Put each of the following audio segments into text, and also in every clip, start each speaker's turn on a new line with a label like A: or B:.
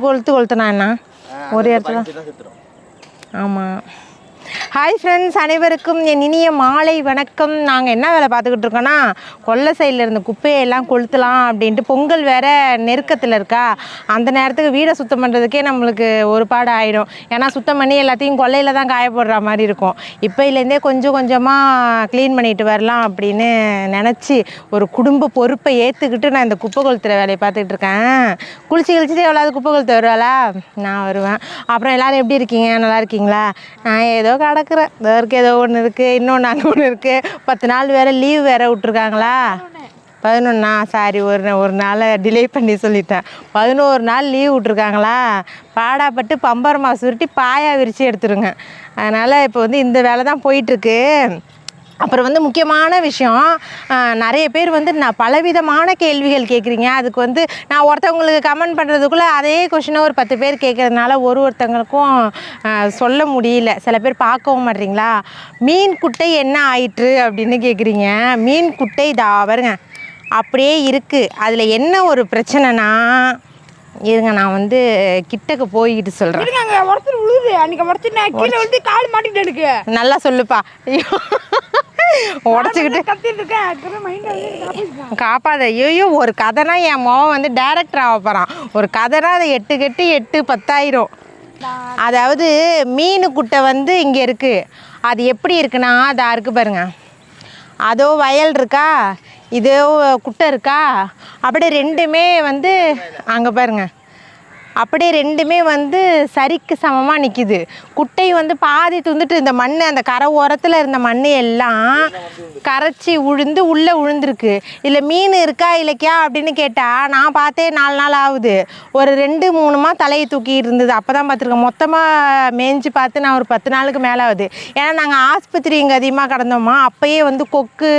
A: கொளுத்துனாண்ணா ஒரு இடத்துல. ஆமாம். ஹாய் ஃப்ரெண்ட்ஸ், அனைவருக்கும் என் இனிய மாலை வணக்கம். நாங்கள் என்ன வேலை பார்த்துக்கிட்டு இருக்கோன்னா, கொல்லை சைடில் இருந்த குப்பையெல்லாம் கொளுத்தலாம் அப்படின்ட்டு. பொங்கல் வேறு நெருக்கத்தில் இருக்கா, அந்த நேரத்துக்கு வீடை சுத்தம் பண்ணுறதுக்கே நம்மளுக்கு ஒரு பாடு ஆகிடும். ஏன்னா சுத்தம் பண்ணி எல்லாத்தையும் கொல்லையில் தான் காய போடுற மாதிரி இருக்கும். இப்போலேருந்தே கொஞ்சம் கொஞ்சமாக க்ளீன் பண்ணிட்டு வரலாம் அப்படின்னு நினச்சி ஒரு குடும்ப பொறுப்பை ஏற்றுக்கிட்டு நான் இந்த குப்பை கொளுத்துற வேலையை பார்த்துக்கிட்டு இருக்கேன். குளிச்சுட்டு எவ்வளோது குப்பை கொளுத்த வருவாளா, நான் வருவேன். அப்புறம் எல்லோரும் எப்படி இருக்கீங்க, நல்லா இருக்கீங்களா? நான் ஏதோ கிடக்குறேன். இதற்கு ஏதோ ஒன்று இருக்குது, இன்னொன்று அங்கே ஒன்று இருக்குது. 10 நாள் வேறு லீவ் வேறு விட்ருக்காங்களா. 11 சாரி, ஒரு நாளை டிலே பண்ணி சொல்லிட்டேன். 11 நாள் லீவ் விட்ருக்காங்களா. பாடாப்பட்டு பம்பரமா சுருட்டி பாயா விரித்து எடுத்துருங்க. அதனால் இப்போ வந்து இந்த வேலை தான் போயிட்டுருக்கு. அப்புறம் வந்து முக்கியமான விஷயம், நிறைய பேர் வந்து நான் பலவிதமான கேள்விகள் கேட்குறீங்க. அதுக்கு வந்து நான் ஒருத்தவங்களுக்கு கமெண்ட் பண்ணுறதுக்குள்ளே அதே கொஷினை ஒரு 10 பேர் கேட்குறதுனால ஒருத்தவங்களுக்கும் சொல்ல முடியல. சில பேர் பார்க்கவும் மாட்டீங்களா. மீன் குட்டை என்ன ஆயிற்று அப்படின்னு கேட்குறீங்க. மீன் குட்டை இதா வருங்க, அப்படியே இருக்குது. அதில் என்ன ஒரு பிரச்சனைனா, இருங்க நான் வந்து கிட்டக்கு போய்கிட்டு சொல்கிறேன். நல்லா சொல்லுப்பா. உடச்சிக்கிட்டு காப்பாத. ஐயோ, ஒரு கதைனா என் மோவன் வந்து டைரக்டர் ஆக போகிறான். ஒரு கதைனா அதை 8 கட்டு 8 10,000. அதாவது மீன் குட்டை வந்து இங்கே இருக்குது. அது எப்படி இருக்குன்னா, அதா இருக்குது பாருங்க. அதோ வயல் இருக்கா, இதோ குட்டை இருக்கா, அப்படியே ரெண்டுமே வந்து அங்கே பாருங்க, அப்படியே ரெண்டுமே வந்து சரிக்கு சமமாக நிற்கிது. குட்டை வந்து பாதி துந்துட்டு, இந்த மண் அந்த கரை ஓரத்தில் இருந்த மண் எல்லாம் கரைச்சி உழுந்து உள்ளே உழுந்துருக்கு. இல்லை மீன் இருக்கா இல்லைக்கியா அப்படின்னு கேட்டால், நான் பார்த்தே 4 நாள் ஆகுது. ஒரு 2-3 தலையை தூக்கி இருந்தது. அப்போ தான் பார்த்துருக்கேன். மொத்தமாக மேய்ஞ்சி பார்த்து நான் ஒரு 10 நாளுக்கு மேலே ஆகுது. ஏன்னா நாங்கள் ஆஸ்பத்திரி இங்கே அதிகமாக கடந்தோமா, அப்போயே வந்து கொக்கு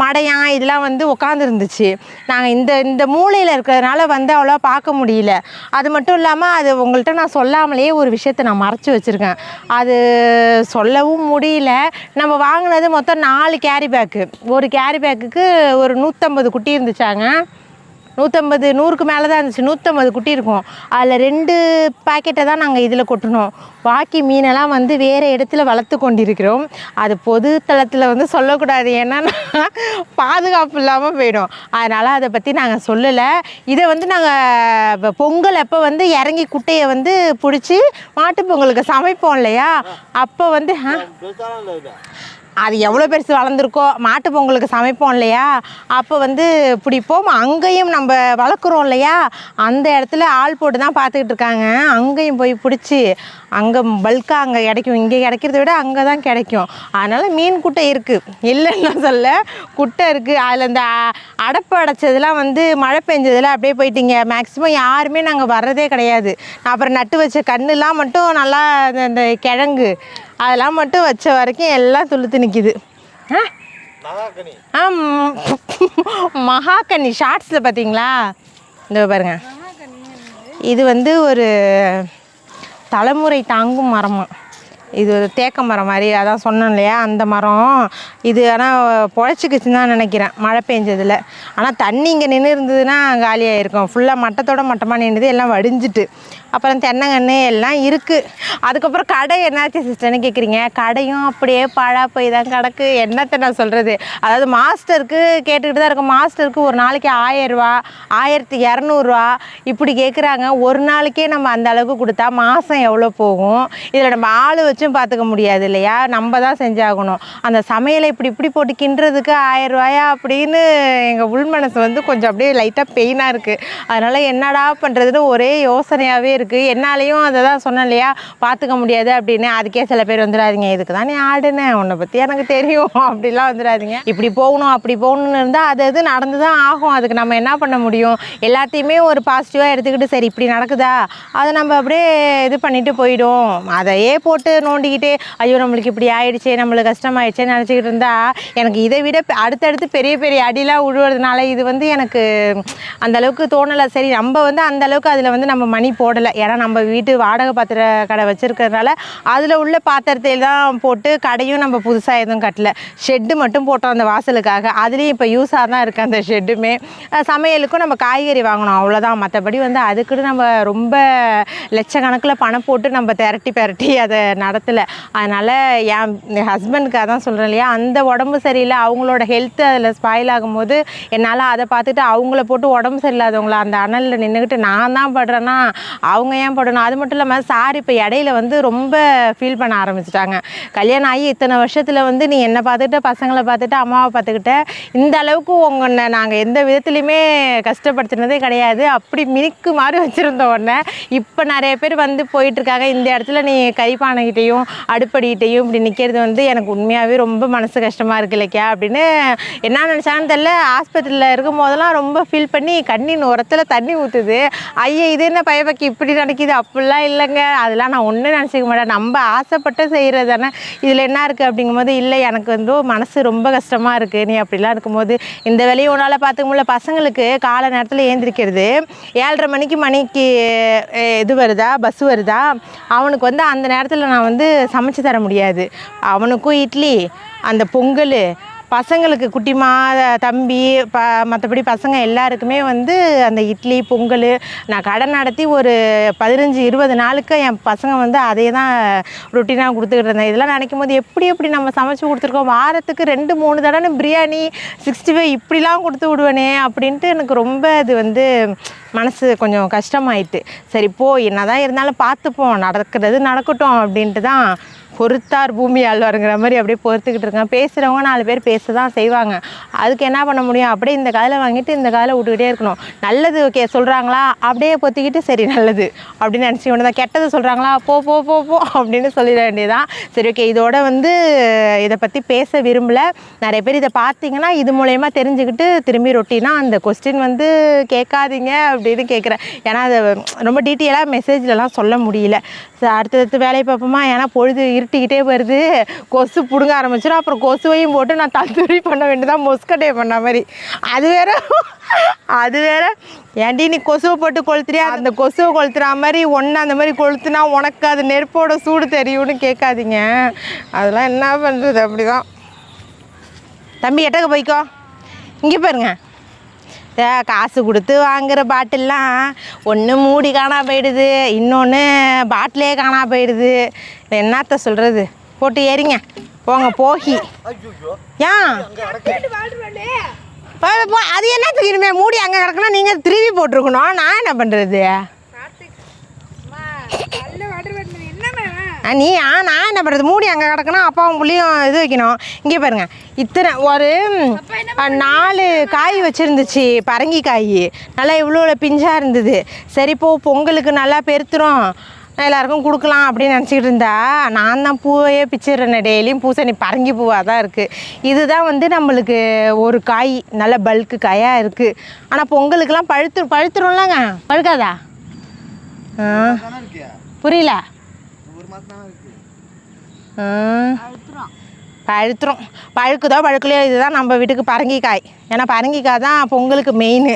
A: மடையான் இதெல்லாம் வந்து உட்காந்துருந்துச்சு. நாங்கள் இந்த மூலையில் இருக்கிறதுனால வந்து அவ்வளோ பார்க்க முடியல. அது மட்டும் இல்லாமல் அது உங்கள்கிட்ட நான் சொல்லாமலேயே ஒரு விஷயத்தை நான் மறைச்சி வச்சுருக்கேன். அது சொல்லவும் முடியல. நம்ம வாங்கினது மொத்தம் 4 கேரி பேக்கு. ஒரு கேரி பேக்குக்கு ஒரு 150 குட்டி இருந்துச்சாங்க. 150 100க்கு மேலே தான் இருந்துச்சு. 150 குட்டி இருக்கும். அதில் 2 பாக்கெட்டை தான் நாங்கள் இதில் கொட்டினோம். பாக்கி மீனெல்லாம் வந்து வேறு இடத்துல வளர்த்து கொண்டிருக்கிறோம். அது பொது தளத்தில் வந்து சொல்லக்கூடாது, ஏன்னா பாதுகாப்பு இல்லாமல் போயிடும். அதனால் அதை பற்றி நாங்கள் சொல்லலை. இதை வந்து நாங்கள் பொங்கல் அப்போ வந்து இறங்கி குட்டையை வந்து பிடிச்சி மாட்டு பொங்கலுக்கு சமைப்போம் இல்லையா, அப்போ வந்து அது எவ்வளோ பெருசு வளர்ந்துருக்கோ, மாட்டு பொங்கலுக்கு சமைப்போம் இல்லையா, அப்போ வந்து பிடிப்போம். அங்கேயும் நம்ம வளர்க்குறோம் இல்லையா, அந்த இடத்துல ஆள் போட்டு தான் பார்த்துக்கிட்டு இருக்காங்க. அங்கேயும் போய் பிடிச்சி அங்கே பல்காக அங்கே கிடைக்கும். இங்கே கிடைக்கிறத விட அங்கே தான் கிடைக்கும். அதனால் மீன் குட்டை இருக்குது, இல்லைன்னு சொல்ல, குட்டை இருக்குது. அதில் இந்த அடைப்பு அடைச்சதெல்லாம் வந்து மழை பெஞ்சதில் அப்படியே போயிட்டீங்க. மேக்ஸிமம் யாருமே நாங்கள் வர்றதே கிடையாது. அப்புறம் நட்டு வச்ச கண்ணுலாம் மட்டும் நல்லா இந்த கிழங்கு அதெல்லாம் மட்டும் வச்ச வரைக்கும் எல்லாம் துளுத்து நிற்கிது. மகாக்கனி ஷார்ட்ஸில் பார்த்தீங்களா, இந்த பாருங்க. இது வந்து ஒரு தலைமுறை தாங்கும் மரமாக, இது ஒரு தேக்க மரம் மாதிரி, அதான் சொன்னோம் இல்லையா, அந்த மரம் இது. ஆனால் பொழைச்சிக்கிச்சுன்னு தான் நினைக்கிறேன் மழை பெஞ்சதில். ஆனால் தண்ணி இங்கே நின்று இருந்ததுன்னா காலியாக இருக்கும். ஃபுல்லாக மட்டத்தோட மட்டமாக நின்றுது, எல்லாம் வடிஞ்சிட்டு. அப்புறம் தென்னங்கன்று எல்லாம் இருக்குது. அதுக்கப்புறம் கடை என்னாச்சு சிஸ்டர்னு கேட்குறீங்க. கடையும் அப்படியே பாழா போய் தான் கிடக்கு. என்னத்தை நான் சொல்கிறது. அதாவது மாஸ்டருக்கு கேட்டுக்கிட்டு தான் இருக்கும். மாஸ்டருக்கு ஒரு நாளைக்கு 1000 ரூபா 1200 இப்படி கேட்குறாங்க. ஒரு நாளைக்கே நம்ம அந்த அளவுக்கு கொடுத்தா மாதம் எவ்வளோ போகும். இதில் நம்ம ஆள் வச்சும் பார்த்துக்க முடியாது இல்லையா, நம்ம தான் செஞ்சாகணும். அந்த சமையலை இப்படி போட்டு கிண்டுறதுக்கு 1000 ரூபாயா அப்படின்னு எங்கள் உள் மனசு வந்து கொஞ்சம் அப்படியே லைட்டாக பெயினாக இருக்குது. அதனால் என்னடா பண்ணுறதுன்னு ஒரே யோசனையாகவே இருக்குது. என்னாலையும் அதை தான் சொன்னேன் இல்லையா, பார்த்துக்க முடியாது அப்படின்னு. அதுக்கே சில பேர் வந்துடாதீங்க, இதுக்கு தான் நீ ஆடுனேன், உன்னை பற்றி எனக்கு தெரியும் அப்படிலாம் வந்துடாதீங்க. இப்படி போகணும் அப்படி போகணுன்னு இருந்தால் அது நடந்து தான் ஆகும். அதுக்கு நம்ம என்ன பண்ண முடியும். எல்லாத்தையுமே ஒரு பாசிட்டிவாக எடுத்துக்கிட்டு சரி இப்படி நடக்குதா, அதை நம்ம அப்படியே இது பண்ணிட்டு போயிடும். அதையே போட்டு நோண்டிக்கிட்டு ஐயோ நம்மளுக்கு இப்படி ஆயிடுச்சே, நம்மளுக்கு கஷ்டமாயிடுச்சேன்னு நினச்சிக்கிட்டு இருந்தால் எனக்கு இதை விட அடுத்தடுத்து பெரிய பெரிய அடிலாம் விழுவதுனால இது வந்து எனக்கு அந்தளவுக்கு தோணலை. சரி நம்ம வந்து அந்தளவுக்கு அதில் வந்து நம்ம மணி போடலை. ஏன்னா நம்ம வீட்டு வாடகை பாத்திர கடை வச்சுருக்கிறதுனால அதில் உள்ள பாத்திரத்தையில் தான் போட்டு கடையும் நம்ம புதுசாக எதுவும் கட்டலை. ஷெட்டு மட்டும் போட்டோம் அந்த வாசலுக்காக. அதுலேயும் இப்போ யூஸாக தான் இருக்குது அந்த ஷெட்டுமே. சமையலுக்கும் நம்ம காய்கறி வாங்கணும் அவ்வளோதான். மற்றபடி வந்து அதுக்குன்னு நம்ம ரொம்ப லட்சக்கணக்கில் பணம் போட்டு நம்ம பெரட்டி அதை நடத்தலை. அதனால் என் ஹஸ்பண்டுக்காக தான் சொல்கிறேன் இல்லையா, அந்த உடம்பு சரியில்லை, அவங்களோட ஹெல்த்து அதில் ஸ்பாயில் ஆகும்போது என்னால் அதை பார்த்துட்டு அவங்கள போட்டு உடம்பு சரியில்லாதவங்கள அந்த அனலில் நின்றுக்கிட்டு நான் தான் படுறேன்னா அவங்க ஏன் படணும். அது மட்டும் இல்லாமல் சார் இப்போ இடையில வந்து ரொம்ப ஃபீல் பண்ண ஆரம்பிச்சிட்டாங்க. கல்யாணம் ஆகி இத்தனை வருஷத்தில் வந்து நீ என்னை பார்த்துட்டு பசங்களை பார்த்துட்டு அம்மாவை பார்த்துக்கிட்ட, இந்த அளவுக்கு உங்களை நாங்கள் எந்த விதத்துலையுமே கஷ்டப்படுத்தினதே கிடையாது, அப்படி மினுக்கு மாதிரி வச்சுருந்தோம் உடனே. இப்போ நிறைய பேர் வந்து போயிட்டுருக்காங்க, இந்த இடத்துல நீ கைப்பானைகிட்டையும் அடுப்படிக்கிட்டையும் இப்படி நிற்கிறது வந்து எனக்கு உண்மையாகவே ரொம்ப மனசு கஷ்டமாக இருக்கு இல்லைக்கா அப்படின்னு என்ன நினச்சாங்கன்னு தெரியல. ஆஸ்பத்திரியில் இருக்கும் போதெல்லாம் ரொம்ப ஃபீல் பண்ணி கண்ணின் உரத்தில் தண்ணி ஊற்றுது. ஐயா இது என்ன பயப்பக்கி இப்படி நடக்குது, அப்படிலாம் இல்லைங்க, அதெல்லாம் நான் ஒன்றும் நினச்சிக்க மாட்டேன், நம்ம ஆசைப்பட்டு செய்கிறது தானே, இதில் என்ன இருக்குது அப்படிங்கும்போது இல்லை எனக்கு வந்து மனசு ரொம்ப கஷ்டமாக இருக்குது, நீ அப்படிலாம் இருக்கும்போது இந்த வேலையை உன்னால் பார்த்துக்க முடியல. பசங்களுக்கு காலை நேரத்தில் ஏந்திரிக்கிறது 7:30 மணிக்கு இது வருதா பஸ் வருதா, அவனுக்கு வந்து அந்த நேரத்தில் நான் வந்து சமைச்சு தர முடியாது. அவனுக்கும் இட்லி, அந்த பொங்கல், பசங்களுக்கு குட்டிமா தம்பி மற்றபடி பசங்க எல்லாருக்குமே வந்து அந்த இட்லி பொங்கல் நான் கடை நடத்தி ஒரு 15-20 நாளுக்கு என் பசங்க வந்து அதே தான் ரொட்டீனாக கொடுத்துக்கிட்டு இருந்தேன். இதெல்லாம் நினைக்கும் போது எப்படி நம்ம சமைச்சு கொடுத்துருக்கோம், வாரத்துக்கு 2-3 தடவை பிரியாணி 65 இப்படிலாம் கொடுத்து விடுவேனே அப்படின்ட்டு எனக்கு ரொம்ப அது வந்து மனசு கொஞ்சம் கஷ்டமாயிட்டு. சரி போ என்ன தான் இருந்தாலும் பார்த்துப்போம், நடக்கிறது நடக்கட்டும் அப்படின்ட்டு தான் பொறுத்தார் பூமி ஆழ்வாருங்கிற மாதிரி அப்படியே பொறுத்துக்கிட்டு இருக்கேன். பேசுகிறவங்க 4 பேர் பேச தான் செய்வாங்க, அதுக்கு என்ன பண்ண முடியும், அப்படியே இந்த காதில் வாங்கிட்டு இந்த காதில் விட்டுக்கிட்டே இருக்கணும். நல்லது ஓகே சொல்கிறாங்களா அப்படியே பொத்திக்கிட்டு சரி நல்லது அப்படின்னு நினச்சிக்கிட்டு தான், கெட்டது சொல்கிறாங்களா போ போ போ போ அப்படின்னு சொல்லிட வேண்டியதான். சரி ஓகே இதோட வந்து இதை பற்றி பேச விரும்பலை. நிறைய பேர் இதை பார்த்தீங்கன்னா இது மூலயமா தெரிஞ்சுக்கிட்டு திரும்பி ரொட்டினா அந்த கொஸ்டின் வந்து கேட்காதீங்க அப்படின்னு கேட்குறேன். ஏன்னா அதை ரொம்ப டீட்டெயிலாக மெசேஜ்லலாம் சொல்ல முடியல. அடுத்தடுத்து வேலையை பார்ப்போமா, ஏன்னா பொழுது இருட்டிக்கிட்டே வருது, கொசு பிடுங்க ஆரம்பிச்சிடும். அப்புறம் கொசுவையும் போட்டு நான் தந்தூரி பண்ண வேண்டியதான், மொஸ்கட்டே பண்ண மாதிரி. அது வேற ஏன்டி நீ கொசுவை போட்டு கொளுத்துறியா, அந்த கொசுவை கொளுத்துற மாதிரி ஒன்று அந்த மாதிரி கொளுத்துனா உனக்கு அது நெருப்போட சூடு தெரியும்னு கேட்காதீங்க. அதெல்லாம் என்ன பண்ணுறது, அப்படி தான். தம்பி எட்டக்க போய்க்கோ, இங்கே பாருங்க காசு கொடுத்து வாங்குகிற பாட்டில்லாம் ஒன்று மூடி காணா போயிடுது, இன்னொன்று பாட்டிலே காணா போயிடுது. என்னத்த சொல்கிறது, போட்டு ஏறிங்க போங்க போகி. ஏன் அது என்னத்துக்கு இனிமே மூடி அங்கே கிடக்குன்னா நீங்கள் திருவி போட்டிருக்கணும், நான் என்ன பண்ணுறது. நான் என்ன பண்ணுறது, மூடி அங்கே கிடக்குன்னா அப்பாவும் புள்ளியும் இது வைக்கணும். இங்கே பாருங்கள் இத்தனை ஒரு 4 காய் வச்சுருந்துச்சு, பரங்கி காய் நல்லா இவ்வளோ பிஞ்சாக இருந்தது. சரி பொங்கலுக்கு நல்லா பெருத்துரும் எல்லாருக்கும் கொடுக்கலாம் அப்படின்னு நினச்சிக்கிட்டு இருந்தா நான் தான் பூவையே பிச்சிடுறேன். டெய்லியும் பூசணி பரங்கி பூவாக தான் இருக்குது. இதுதான் வந்து நம்மளுக்கு ஒரு காய் நல்ல பல்க்கு காயாக இருக்குது. ஆனால் பொங்கலுக்கெல்லாம் பழுத்துரும்லங்க, பழுக்காதா? புரியல. பழுக்குதோ பழுக்கலையோ இதுதான் நம்ம வீட்டுக்கு பரங்கிக்காய். ஏன்னா பரங்கிக்காய் தான் பொங்கலுக்கு மெயின்.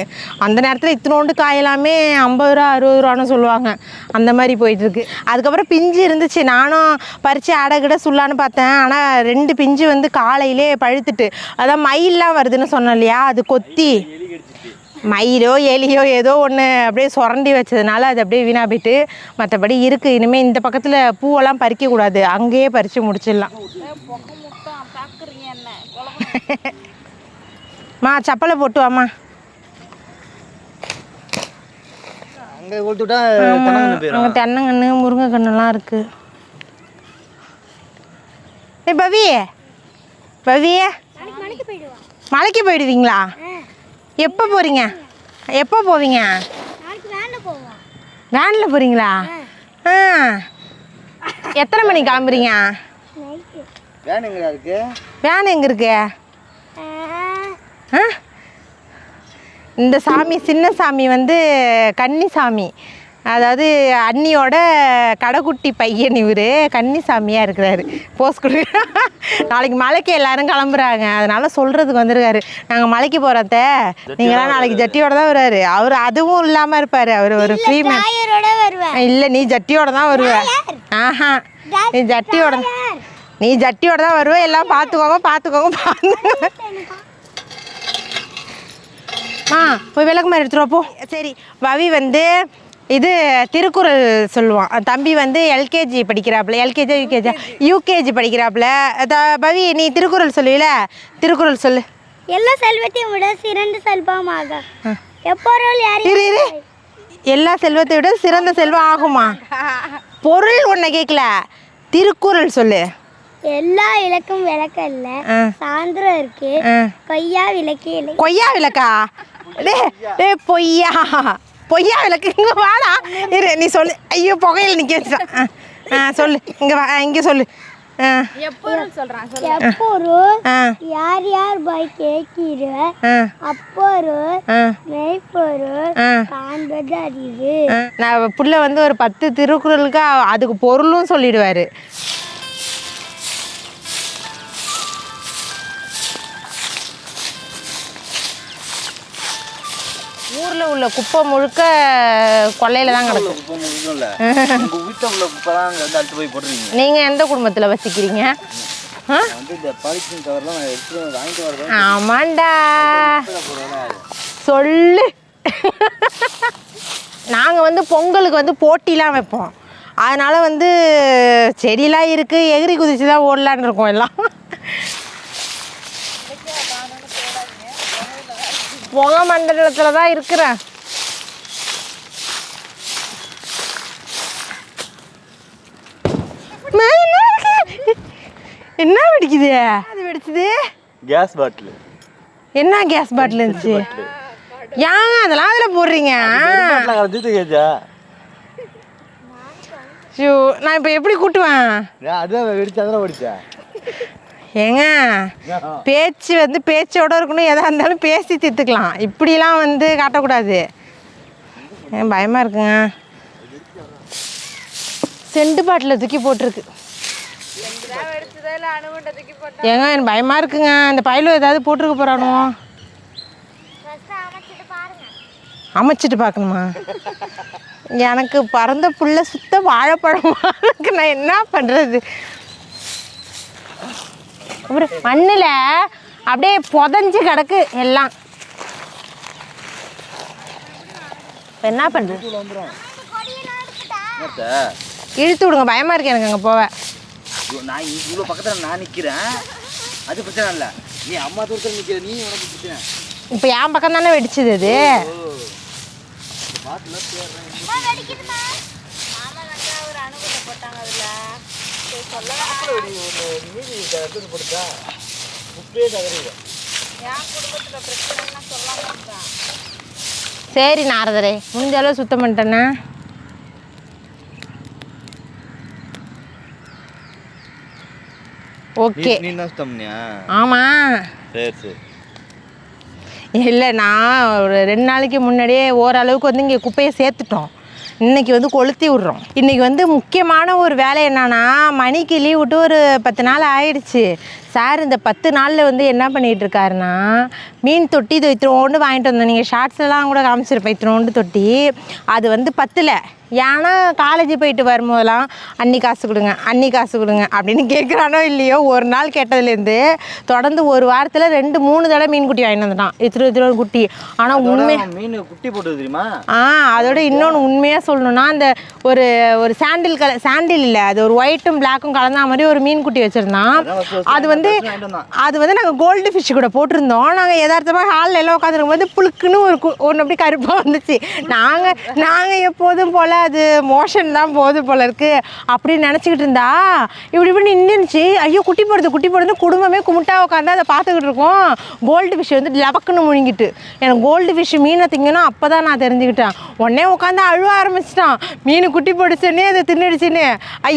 A: அந்த நேரத்தில் இத்தினோண்டு காயெல்லாமே 50 ரூபா 60 ரூபான்னு சொல்லுவாங்க, அந்த மாதிரி போயிட்டுருக்கு. அதுக்கப்புறம் பிஞ்சு இருந்துச்சு, நானும் பறித்து அடைகிட சுல்லான்னு பார்த்தேன். ஆனால் 2 பிஞ்சு வந்து காலையிலே பழுத்துட்டு, அதான் மயிலெலாம் வருதுன்னு சொன்னேன் இல்லையா, அது கொத்தி மயிலோ எலியோ ஏதோ ஒன்று அப்படியே சுரண்டி வச்சதுனால அது அப்படியே வீணாக போயிட்டு. மற்றபடி இருக்குது. இனிமேல் இந்த பக்கத்தில் பூவெல்லாம் பறிக்கக்கூடாது, அங்கேயே பறித்து முடிச்சிடலாம். மா சப்பலை போட்டு வாம்மா. அங்கே தென்னங்கன்று முருங்கைக்கன்றுலாம் இருக்குது. பவி மலைக்கு போயிடுவீங்களா? எப்போ போகிறீங்க? எப்போ போவீங்க? வேனில் போகிறீங்களா? எத்தனை மணிக்கு கிளம்புறீங்க? வேன் எங்கே இருக்கு? இந்த சாமி சின்ன சாமி வந்து கன்னி சாமி, அதாவது அண்ணியோட கடைக்குட்டி பையன் இவர் கன்னிசாமியாக இருக்கிறாரு. போஸ்ட் கொடுக்குற நாளைக்கு மலைக்கு எல்லாரும் கிளம்புறாங்க, அதனால் சொல்கிறதுக்கு வந்துருக்காரு. நாங்கள் மலைக்கு போகிறத நீங்களாம் நாளைக்கு ஜட்டியோட தான் வருவார். அவர் அதுவும் இல்லாமல் இருப்பார். அவர் ஒரு ஃப்ரீ மேன். இல்லை, நீ ஜட்டியோட தான் வருவேன். ஆஹா, நீ ஜட்டியோட தான் வருவேன். எல்லாம் பார்த்துக்கோங்க. போய் விளக்கு மாதிரி எடுத்துருவா போ. சரி, பவி வந்து இது திருக்குறள் சொல்லுவான். தம்பி வந்து எல்கேஜி படிக்கிறாப்புல, யூகேஜி படிக்கிறாப்புல. பவி, நீ திருக்குறள் சொல்லுவில, திருக்குறள் சொல்லு.
B: எல்லா செல்வத்தையும் விட சிறந்த செல்வமாக எப்பொருள்
A: எல்லா செல்வத்தை விட சிறந்த செல்வம் ஆகுமா? பொருள் ஒன்றை கேட்கல, திருக்குறள் சொல்லு.
B: எல்லா இலக்கும் விளக்கல்ல சாந்திரம் இருக்கு, கொய்யா விளக்கு இல்லை.
A: கொய்யா விளக்கா? டே பொய்யா விளக்கு. இங்கே வாடா, இரு நீ சொல்லு. ஐயோ, புகையில் நிற்க வச்சுட்டான். சொல்லு, இங்கே வா, இங்கே சொல்லு.
B: எப்பொருள் யார் யார் பாய் கேட்கிற அப்பொருள் மெய்ப்பொருள் காண்பது அறிவு.
A: நான் புள்ள வந்து ஒரு 10 திருக்குறளுக்கு அதுக்கு பொருளும் சொல்லிடுவாரு. ஊர்ல உள்ள குப்பை முழுக்க கொல்லையில தான் கிடக்கும். நீங்க எந்த குடும்பத்துல வசிக்கிறீங்க? ஆமாண்டா, சொல்லு. நாங்கள் வந்து பொங்கலுக்கு வந்து போட்டிலாம் வைப்போம். அதனால வந்து செடியெலாம் இருக்குது, எகிரி குதிச்சு தான் ஓடலான்னு இருக்கோம் எல்லாம். புகை மண்டலத்தில் தான் இருக்கிறேன். என்ன வெடிக்குது? அது வெடிச்சது
C: கேஸ் பாட்டில்.
A: என்ன கேஸ் பாட்டில் இருந்துச்சு? ஏங்க அதெல்லாம் அதில் போடுறீங்க? ஷூ, நான் இப்போ எப்படி கூட்டுவேன்? ஏங்க பேச்சு வந்து பேச்சோட இருக்கணும். எதாக இருந்தாலும் பேசி தீர்த்துக்கலாம். இப்படிலாம் வந்து காட்டக்கூடாது. ஏன் பயமாக இருக்குங்க. செண்டு பாட்டில் தூக்கி போட்டிருக்கு. ஏங்க எனக்கு பயமாக இருக்குங்க. அந்த பயில ஏதாவது போட்டிருக்க போகிறானோ? அமைச்சிட்டு பார்க்கணுமா? எனக்கு பறந்த புள்ள சுத்த வாழைப்பழமா இருக்கு. நான் என்ன பண்ணுறது? அப்புறம் மண்ணில் அப்படியே புதஞ்சு கிடக்கு எல்லாம். என்ன பண்ணுறது? இழுத்து விடுங்க, பயமாக இருக்கு எனக்கு அங்கே போவேன்.
C: நான் இவ்வளோ பக்கத்தில் நான் நிற்கிறேன், அது பிரச்சனை இல்லை. நீ அம்மா தூரத்தில் நிற்கிற, நீ உனக்கு பிரச்சனை.
A: இப்போ என் பக்கம் தானே வெடிச்சது அது. சரி நாரதரே, முடிஞ்ச அளவு சுத்தம் பண்ணிட்டேன்னா. ஓகே. ஆமாம்.
C: சரி சரி.
A: இல்லை, நான் ஒரு 2 நாளைக்கு முன்னாடியே ஓரளவுக்கு வந்து இங்கே குப்பையை சேர்த்துட்டோம். இன்றைக்கி வந்து கொளுத்தி விட்றோம். இன்றைக்கி வந்து முக்கியமான ஒரு வேலை என்னன்னா, மணிக்கு லீவ் விட்டு ஒரு 10 நாள் ஆயிடுச்சு. சார் இந்த 10 நாளில் வந்து என்ன பண்ணிகிட்டு இருக்காருன்னா, மீன் தொட்டி இது இத்தினோண்டு வாங்கிட்டு வந்தோம். நீங்கள் ஷார்ட்ஸ்லாம் கூட காமிச்சிருப்பேன். இத்தினோண்டு தொட்டி அது வந்து 10ல். ஏன்னா காலேஜ் போயிட்டு வரும்போதெல்லாம் அன்னி காசு கொடுங்க, அன்னி காசு கொடுங்க அப்படின்னு கேட்குறானோ இல்லையோ, ஒரு நாள் கேட்டதுலேருந்து தொடர்ந்து ஒரு வாரத்தில் 2-3 தடவை மீன் குட்டி வாங்கிட்டு வந்துட்டான். இத்திரு குட்டி. ஆனால் உண்மை
C: மீன் குட்டி போட்டு தெரியுமா?
A: அதோட இன்னொன்று உண்மையாக சொல்லணும்னா, அந்த ஒரு சாண்டில் இல்லை, அது ஒரு ஒயிட்டும் பிளாக்கும் கலந்தா மாதிரி ஒரு மீன் குட்டி வச்சுருந்தான். அது வந்து நாங்கள் கோல்டு ஃபிஷ் கூட போட்டிருந்தோம். நாங்கள் யதார்த்தமாக ஹாலில் எல்லாம் உட்காந்துருக்கும் போது புழுக்குன்னு ஒன்று அப்படி கருப்பாக வந்துச்சு. நாங்கள் எப்போதும் போல் அது மோஷன் தான் போகுது போல இருக்குது அப்படின்னு நினச்சிக்கிட்டு இருந்தா, இப்படி நின்றுச்சு. ஐயோ குட்டி போடுறது குடும்பமே கும்பிட்டா உட்காந்து அதை பார்த்துக்கிட்டு இருக்கோம். கோல்டு ஃபிஷ் வந்து லவக்குன்னு முழுங்கிட்டு. எனக்கு கோல்டு ஃபிஷ் மீனை திங்கணும் அப்போ தான் நான் தெரிஞ்சுக்கிட்டேன். உடனே உட்காந்து அழுவ ஆரம்பிச்சிட்டான். மீன் குட்டி போடுச்சுன்னே அதை தின்னுடுச்சுன்னு.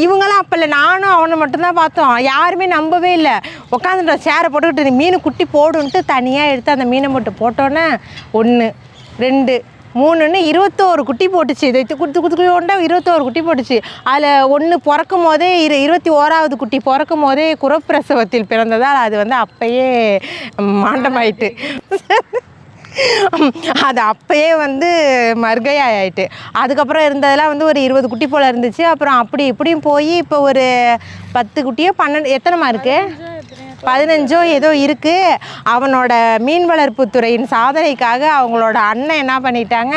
A: இவங்களாம் அப்போ இல்லை, நானும் அவனை மட்டும்தான் பார்த்தோம். யாருமே நம்பவே இல்லை. உட்காந்துட்டு சேரை போட்டுக்கிட்டு மீன் குட்டி போடுன்ட்டு தனியாக எடுத்து அந்த மீனை மட்டும் போட்டோன்னே 1 2 3ன்னு 21 குட்டி போட்டுச்சு. இதை குத்துக்குண்டா 21 குட்டி போட்டுச்சு. அதில் ஒன்று பிறக்கும் போதே 21வது குட்டி பிறக்கும் போதே குறப்பிரசவத்தில் பிறந்ததால் அது வந்து அப்பயே மாண்டமாயிட்டு. அது அப்பயே வந்து மர்கையாயிட்டு. அதுக்கப்புறம் இருந்ததெல்லாம் வந்து ஒரு 20 குட்டி போல் இருந்துச்சு. அப்புறம் அப்படி இப்படியும் போய் இப்போ ஒரு 10 குட்டியோ 12 எத்தனைமா இருக்குது 15 ஏதோ இருக்குது. அவனோட மீன் வளர்ப்பு துறையின் சாதனைக்காக அவங்களோட அண்ணன் என்ன பண்ணிட்டாங்க,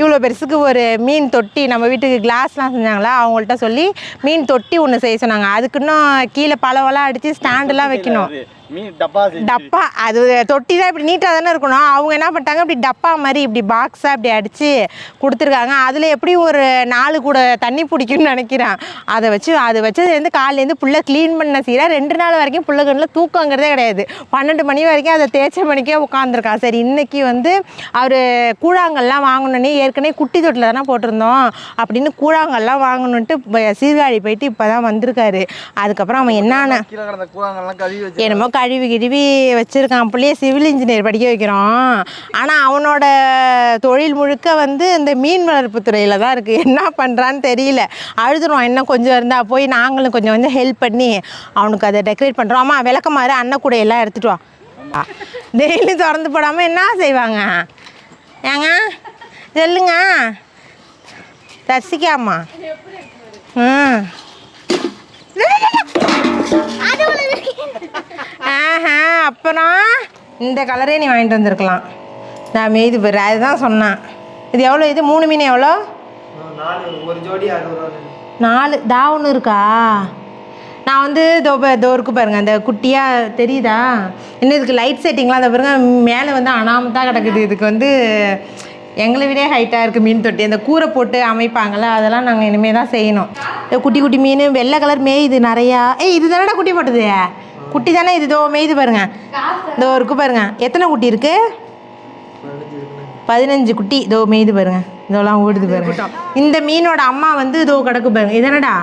A: இவ்வளோ பெருசுக்கு ஒரு மீன் தொட்டி, நம்ம வீட்டுக்கு கிளாஸ்லாம் செஞ்சாங்களா, அவங்கள்ட்ட சொல்லி மீன் தொட்டி ஒன்று செய்ய சொன்னாங்க. அதுக்கு இன்னும் கீழே பழவெல்லாம் அடித்து ஸ்டாண்டெல்லாம் வைக்கணும். டப்பா அது தொட்டி தான் இப்படி நீட்டாக தானே இருக்கணும். அவங்க என்ன பண்ணிட்டாங்க, இப்படி டப்பா மாதிரி இப்படி பாக்ஸாக இப்படி அடித்து கொடுத்துருக்காங்க. அதில் எப்படி ஒரு 4 கூட தண்ணி பிடிக்கும்னு நினைக்கிறேன். அதை வச்சதுலேருந்து காலையிலேருந்து புல்லை க்ளீன் பண்ண சீராக 2 நாள் வரைக்கும் புல்லை கண்ணில் தூக்கங்கிறதே கிடையாது. 12 மணி வரைக்கும் அதை தேய்ச்ச மணிக்கே உட்காந்துருக்கான். சரி, இன்றைக்கி வந்து அவர் கூழாங்கல்லாம் வாங்கணுன்னே, ஏற்கனவே குட்டி தொட்டில் தானே போட்டிருந்தோம் அப்படின்னு கூழாங்கல்லாம் வாங்கணுன்ட்டு சீர்காழி போயிட்டு இப்போ தான் வந்திருக்காரு. அதுக்கப்புறம் அவன் என்னென்ன என்னமோ கழுவி வச்சுருக்கான். பிள்ளையே சிவில் இன்ஜினியர் படிக்க வைக்கிறோம். ஆனால் அவனோட தொழில் முழுக்க வந்து இந்த மீன் வளர்ப்பு துறையில் தான் இருக்குது. என்ன பண்ணுறான்னு தெரியல. அழுதுருவான். இன்னும் கொஞ்சம் இருந்தால் போய் நாங்களும் கொஞ்சம் ஹெல்ப் பண்ணி அவனுக்கு அதை டெக்கரேட் பண்ணுறோம். ஆமா, விளக்கமாறு அண்ணன் கூட எல்லாம் எடுத்துகிட்டு வா. டெய்லி திறந்து போடாமல் என்ன செய்வாங்க ஏங்க சொல்லுங்க தர்சிக்காமா. அப்புறம் இந்த கலரே நீ வாங்கிட்டு வந்திருக்கலாம். நான் மெய்து போயிரு, அதுதான் சொன்னேன். இது எவ்வளோ? இது 3 மீன் எவ்வளோ? 4 ஒன்று இருக்கா? நான் வந்து தோருக்கு பாருங்கள், அந்த குட்டியாக தெரியுதா? இன்னும் இதுக்கு லைட் செட்டிங்லாம் அதை பாருங்க, மேலே வந்து அனாமத்தான் கிடக்குது. இதுக்கு வந்து எங்களை விட ஹைட்டாக இருக்குது மீன் தொட்டி. அந்த கூரை போட்டு அமைப்பாங்கள்ல, அதெல்லாம் நாங்கள் இனிமேல் தான் செய்யணும். குட்டி குட்டி மீன் வெள்ளை கலர் மேயுது நிறையா. இது தானடா குட்டி போட்டது? குட்டி தானே இது. இதோ மேய்து பாருங்க, இதோ இருக்கு பாருங்க. எத்தனை குட்டி இருக்கு? 15 குட்டி. இதோ மேய்து பாருங்க, இதெல்லாம் ஓடுது பாருங்க. இந்த மீனோட அம்மா வந்து இதோ கிடக்கு பாருங்க. இதனடா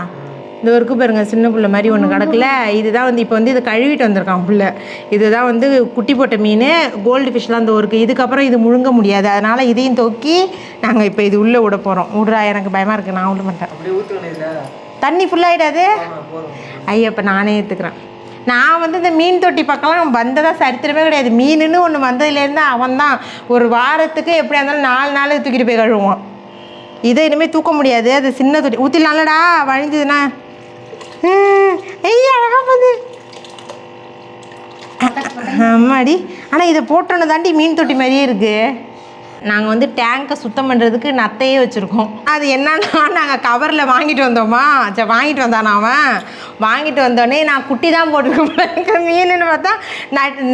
A: இதோ இருக்கு பாருங்க, சின்ன புள்ள மாதிரி ஒன்று கிடக்குல. இதுதான் வந்து இப்போ வந்து இதை கழுவிட்டு வந்திருக்கான் புள்ள. இதுதான் வந்து குட்டி போட்ட மீன். கோல்டு ஃபிஷ்லாம் இந்த இருக்குது. இதுக்கப்புறம் இது முழுங்க முடியாது, அதனால் இதையும் தூக்கி நாங்கள் இப்போ இது உள்ளே விட போகிறோம். விடுறா, எனக்கு பயமாக இருக்குது, நான் விட மாட்டேன். தண்ணி ஃபுல்லாகிடாது ஐயப்போ, நானே ஏற்றுக்கிறேன். நான் வந்து இந்த மீன் தொட்டி பக்கம்லாம் வந்ததாக சரித்திரமே கிடையாது. மீனுன்னு ஒன்று வந்ததுலேருந்து அவன் தான் ஒரு வாரத்துக்கு எப்படியா இருந்தாலும் 4 நாள் தூக்கிட்டு போய் கழுவுவான். இதை இனிமேல் தூக்க முடியாது, அது சின்ன தொட்டி. ஊற்றிடலாம்லடா வழிஞ்சதுண்ணா. ஐயா அழகா போகுது அம்மாடி. ஆனால் இதை போட்டோன்னு தாண்டி மீன் தொட்டி மாதிரியே இருக்குது. நாங்கள் வந்து டேங்கை சுத்தம் பண்ணுறதுக்கு நத்தையே வச்சுருக்கோம். அது என்னன்னா, நாங்கள் கவரில் வாங்கிட்டு வந்தோமா, சரி வாங்கிட்டு வந்தானா அவன். வாங்கிட்டு வந்தோடனே நான் குட்டி தான் போட்டுருக்கேன் மீனுன்னு பார்த்தா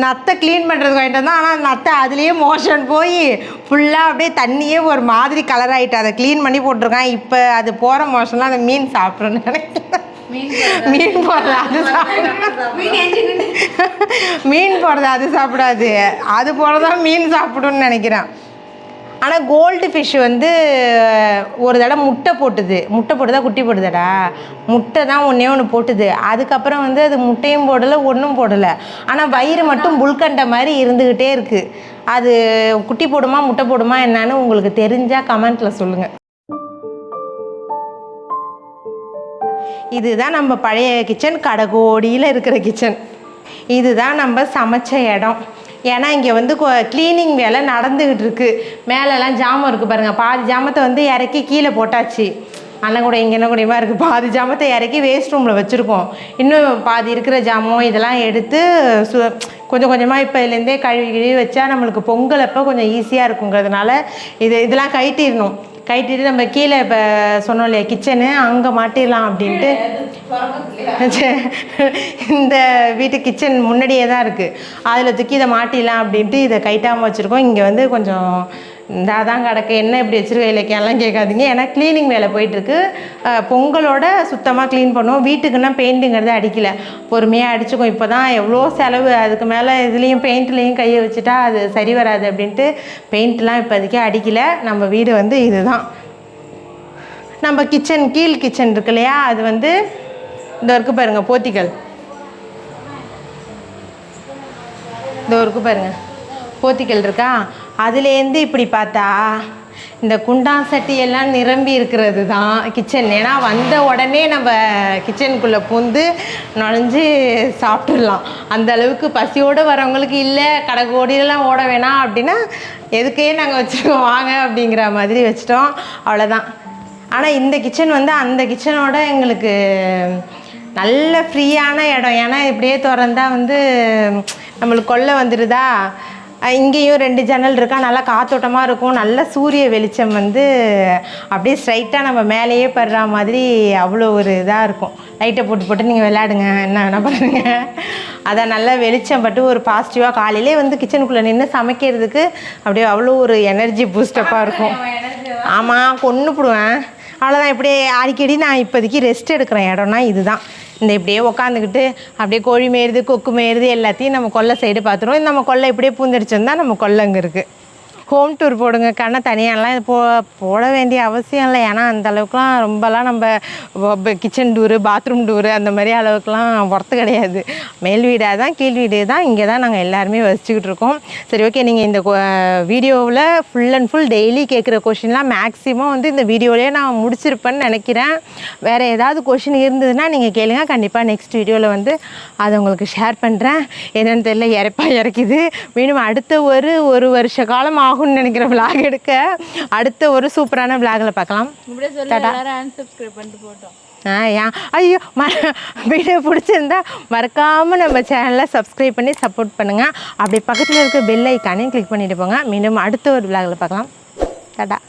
A: நத்தை க்ளீன் பண்ணுறதுக்கு வாங்கிட்டு வந்தோம். ஆனால் நத்தை அதுலேயே மோஷன் போய் ஃபுல்லாக அப்படியே தண்ணியே ஒரு மாதிரி கலர் ஆகிட்டு அதை க்ளீன் பண்ணி போட்டிருக்கான். இப்போ அது போகிற மோஷன்லாம் அந்த மீன் சாப்பிட்றேன்னு நினைக்கிறேன். மீன் போடுறது அது மீன் போடுறது அது சாப்பிடாது, அது போலதான் மீன் சாப்பிடும்னு நினைக்கிறேன். ஆனால் கோல்டு ஃபிஷ் வந்து ஒரு தடவை முட்டை போட்டுதான் குட்டி போட்டுதடா. முட்டை தான் ஒன்று போட்டுது. அதுக்கப்புறம் வந்து அது முட்டையும் போடலை, ஒன்றும் போடலை. ஆனால் வயிறு மட்டும் புல்கண்டை மாதிரி இருந்துக்கிட்டே இருக்குது. அது குட்டி போடுமா முட்டை போடுமா என்னன்னு உங்களுக்கு தெரிஞ்சால் கமெண்ட்டில் சொல்லுங்கள். இதுதான் நம்ம பழைய கிச்சன், கடைக்கோடியில் இருக்கிற கிச்சன். இதுதான் நம்ம சமைச்ச இடம். ஏன்னா இங்கே வந்து க்ளீனிங் வேலை நடந்துக்கிட்டு இருக்குது. மேலெல்லாம் ஜாமம் இருக்குது பாருங்கள். பாதி ஜாமத்தை வந்து இறக்கி கீழே போட்டாச்சு. அண்ணன் கூட இங்கே என்ன கூடயுமா இருக்குது. பாதி ஜாமத்தை இறக்கி வேஸ்ட் ரூமில் வச்சுருக்கோம். இன்னும் பாதி இருக்கிற ஜாமம் இதெல்லாம் எடுத்து கொஞ்சம் கொஞ்சமாக இப்போ இதுலேருந்தே கழுவி வச்சா நம்மளுக்கு பொங்கல் அப்போ கொஞ்சம் ஈஸியாக இருக்குங்கிறதுனால இதெல்லாம் கட்டிட்டு நம்ம கீழே இப்போ சொன்னோம் இல்லையா கிச்சனு, அங்கே மாட்டிடலாம் அப்படின்ட்டு. இந்த வீட்டு கிச்சன் முன்னாடியே தான் இருக்குது, அதில் தூக்கி இதை மாட்டிடலாம் அப்படின்ட்டு இதை கைட்டாமல் வச்சுருக்கோம். இங்கே வந்து கொஞ்சம் இதாதான் கிடக்கு. என்ன இப்படி வச்சுருக்க இலக்கியெல்லாம் கேட்காதீங்க. ஏன்னா க்ளீனிங் வேலை போயிட்டுருக்கு. பொங்கலோட சுத்தமாக க்ளீன் பண்ணுவோம். வீட்டுக்குன்னா பெயிண்ட்டுங்கிறது அடிக்கலை, பொறுமையாக அடிச்சுக்கும். இப்போ தான் எவ்வளோ செலவு, அதுக்கு மேலே இதுலேயும் பெயிண்ட்லேயும் கையை வச்சுட்டா அது சரி வராது அப்படின்ட்டு பெயிண்ட்லாம் இப்போதைக்கு அடிக்கலை. நம்ம வீடு வந்து இதுதான் நம்ம கிச்சன். கீழ் கிச்சன் இருக்கு இல்லையா, அது வந்து இந்த இருக்கு பாருங்கள், போத்திக்கல். இந்த இருக்கு பாருங்கள், போத்திக்கல் இருக்கா. அதுலேருந்து இப்படி பார்த்தா இந்த குண்டான் சட்டி எல்லாம் நிரம்பி இருக்கிறது தான் கிச்சன். ஏன்னா வந்த உடனே நம்ம கிச்சனுக்குள்ளே பூந்து நுழைஞ்சு சாப்பிட்றலாம். அந்த அளவுக்கு பசியோடு வரவங்களுக்கு இல்லை கடை கோடியெல்லாம் ஓட வேணாம் அப்படின்னா எதுக்கே நாங்கள் வச்சுருக்கோம் வாங்க அப்படிங்கிற மாதிரி வச்சிட்டோம், அவ்வளோதான். ஆனால் இந்த கிச்சன் வந்து அந்த கிச்சனோட எங்களுக்கு நல்ல ஃப்ரீயான இடம். ஏன்னா இப்படியே திறந்தா வந்து நம்மளுக்கு கொள்ளை வந்துடுதா, இங்கேயும் 2 ஜன்னல் இருக்கா, நல்லா காத்தோட்டமாக இருக்கும். நல்ல சூரிய வெளிச்சம் வந்து அப்படியே ஸ்ட்ரைட்டாக நம்ம மேலேயே படுற மாதிரி அவ்வளோ ஒரு இதாக இருக்கும். லைட்டை போட்டு நீங்கள் விளையாடுங்க, என்ன பண்ணுங்க. அதான் நல்லா வெளிச்சம் பட்டு ஒரு பாசிட்டிவாக காலையிலே வந்து கிச்சனுக்குள்ளே நின்று சமைக்கிறதுக்கு அப்படியே அவ்வளோ ஒரு எனர்ஜி பூஸ்டப்பாக இருக்கும். ஆமாம், கொன்று போடுவேன். அவ்வளோதான். இப்படியே அடிக்கடி நான் இப்போதைக்கு ரெஸ்ட் எடுக்கிற இடம்னா இதுதான். இந்த இப்படியே உட்காந்துக்கிட்டு அப்படியே கோழி மேயுது, கொக்கு மேயுது, எல்லாத்தையும் நம்ம கொல்லை சைடு பார்த்துருவோம். நம்ம கொல்லை இப்படியே பூந்துடுச்சுருந்தா நம்ம கொல்லை அங்கே இருக்குது. ஹோம் டூர் போடுங்க கண்ணை தனியாலாம் இது போட வேண்டிய அவசியம் இல்லை. ஏன்னா அந்த அளவுக்குலாம் ரொம்பலாம் நம்ம கிச்சன் டூரு பாத்ரூம் டூரு அந்த மாதிரி அளவுக்குலாம் ஒர்த்து கிடையாது. மேல் வீடாக தான் கீழ் வீடு தான், இங்கே தான் நாங்கள் எல்லாருமே வசிச்சுக்கிட்டு இருக்கோம். சரி, ஓகே. நீங்கள் இந்த வீடியோவில் ஃபுல் அண்ட் ஃபுல் டெய்லி கேட்குற கொஷின்லாம் மேக்ஸிமம் வந்து இந்த வீடியோலேயே நான் முடிச்சிருப்பேன்னு நினைக்கிறேன். வேறு ஏதாவது கொஷின் இருந்ததுன்னா நீங்கள் கேளுங்க, கண்டிப்பாக நெக்ஸ்ட் வீடியோவில் வந்து அதை உங்களுக்கு ஷேர் பண்ணுறேன். என்னென்னு தெரியல, இறக்குது. மீண்டும் அடுத்த ஒரு வருஷ காலம் ஆகும்னு நினைக்கிற விளாக் எடுக்க. அடுத்த ஒரு சூப்பரான விளாகில் பார்க்கலாம். ஐயோ, வீடியோ பிடிச்சிருந்தா மறக்காமல் நம்ம சேனலை சப்ஸ்கிரைப் பண்ணி சப்போர்ட் பண்ணுங்கள். அப்படி பக்கத்தில் இருக்க பெல் ஐக்கானையும் கிளிக் பண்ணிட்டு போங்க. மீண்டும் அடுத்த ஒரு விளாகில் பார்க்கலாம். டாடா.